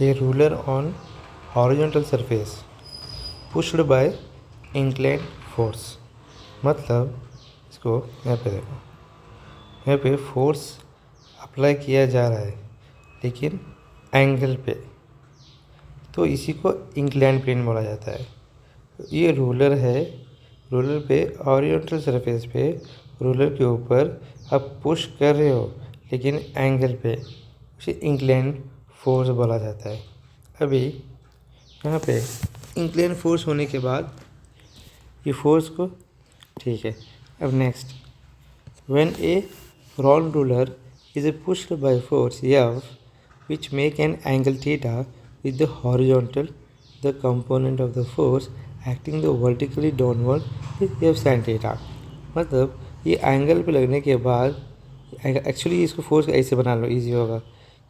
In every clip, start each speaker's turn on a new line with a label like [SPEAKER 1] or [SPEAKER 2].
[SPEAKER 1] A ruler on horizontal surface pushed by inclined force। मतलब इसको यहाँ पे देखो, यहाँ पे फोर्स अप्लाई किया जा रहा है लेकिन एंगल पे, तो इसी को इंक्लाइन प्लेन बोला जाता है। ये रूलर है, रूलर पे हॉरिजॉन्टल सरफेस पे रूलर के ऊपर आप पुश कर रहे हो लेकिन एंगल पे, उसे इंक्लाइन फोर्स बोला जाता है। अभी यहाँ पे इंक्लाइन फोर्स होने के बाद ये फोर्स को, ठीक है। अब next, when A round ruler is pushed by force F which make an angle theta with the horizontal, the component of the force acting the vertically downward is F sin theta। मतलब ये angle पे लगने के बाद, actually इसको force ऐसे बना लो, easy होगा।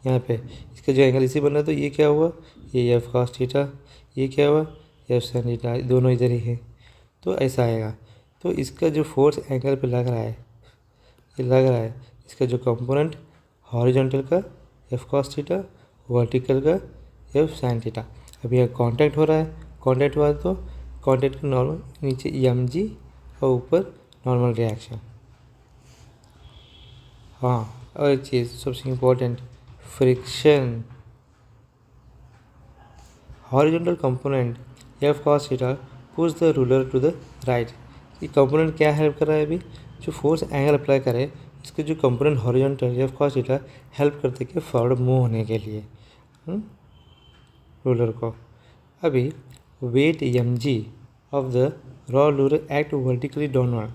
[SPEAKER 1] यहाँ पे इसका जो एंगल इसी बना, तो ये क्या हुआ, ये एफ cos थीटा, ये क्या हुआ, एफ sin थीटा, दोनों इधर ही है, तो ऐसा आएगा। तो इसका जो फोर्स एंगल पे लग रहा है, ये लग रहा है, इसका जो कंपोनेंट हॉरिजॉन्टल का एफ cos थीटा, वर्टिकल का एफ sin थीटा। अब यह कांटेक्ट हो रहा है, कांटेक्ट हुआ तो कांटेक्ट का नॉर्मल नीचे एम जी और ऊपर नॉर्मल रिएक्शन। हाँ, और एक चीज़ सबसे important, friction. Horizontal component F cos theta push the ruler to the right. ये कंपोनेंट क्या हेल्प कर रहा है, अभी जो फोर्स एंगल अप्लाई करे, इसके जो component horizontal F cos theta help करते कि फॉरवर्ड मूव होने के लिए रूलर को। अभी weight M G of the raw ruler act vertically downward.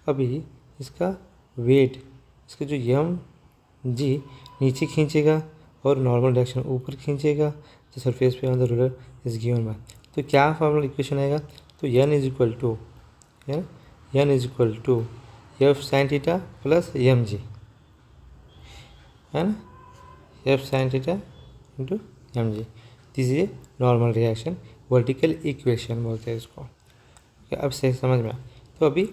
[SPEAKER 1] अभी इसका वेट, इसका जो एम जी नीचे खींचेगा और नॉर्मल डायरेक्शन ऊपर खींचेगा, जो सरफेस पे on the ruler is given by. तो क्या फॉर्मूला इक्वेशन आएगा, तो N is equal to F sin theta plus M G, है ना, F sin theta into M G. This is a normal reaction, vertical equation बोलते हैं इसको। अब से समझ में। तो अभी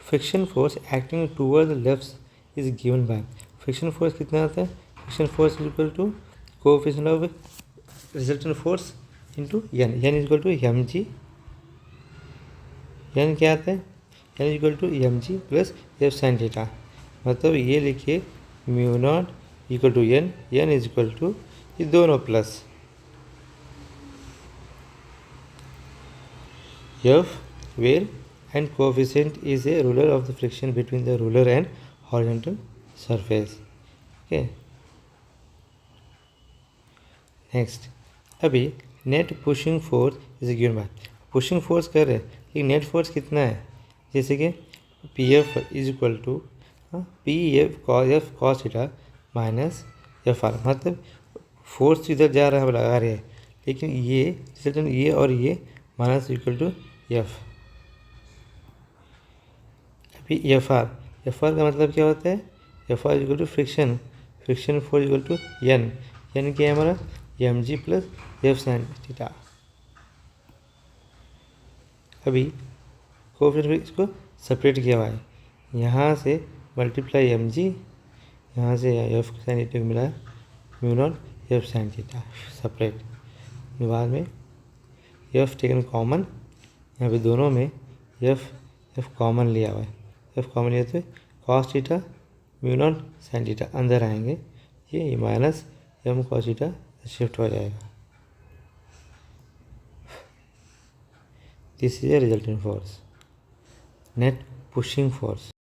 [SPEAKER 1] friction force acting toward the left is given by, friction force कितना आता है, friction force is equal to coefficient of resultant force into N, N is equal to M G. N क्या आता है, N is equal to M G plus F sin theta. मतलब ये लिखिए mu nought equal to N, N is equal to ये दोनों plus F, where and coefficient is a ruler of the friction between the ruler and horizontal surface। okay, next, अभी net pushing force is given bye, pushing force कर रहे हैं लेकिन net force कितना है, जैसे कि P F is equal to P F cos theta minus F R. मतलब फोर्स इधर जा रहा है, हम लगा रहे हैं, लेकिन ये और ये माइनस इक्वल टू एफ। अभी एफ आर का मतलब क्या होता है, F R equal to friction, friction force equal to N, N क्या है हमारा M G plus F sin theta. अभी कोएफिशिएंट इसको सेपरेट किया हुआ है, यहाँ से मल्टीप्लाई एम जी, यहाँ से एफ sin थीटा मिला mu naught F sin theta separate. बाद में एफ टेकन कॉमन, यहाँ पे दोनों में एफ कॉमन लिया हुआ है, एफ कॉमन लिया तो cos theta mu nought sin theta अंदर आएंगे, ये minus M cos theta shift हो जाएगा। This is a resultant force, net pushing force.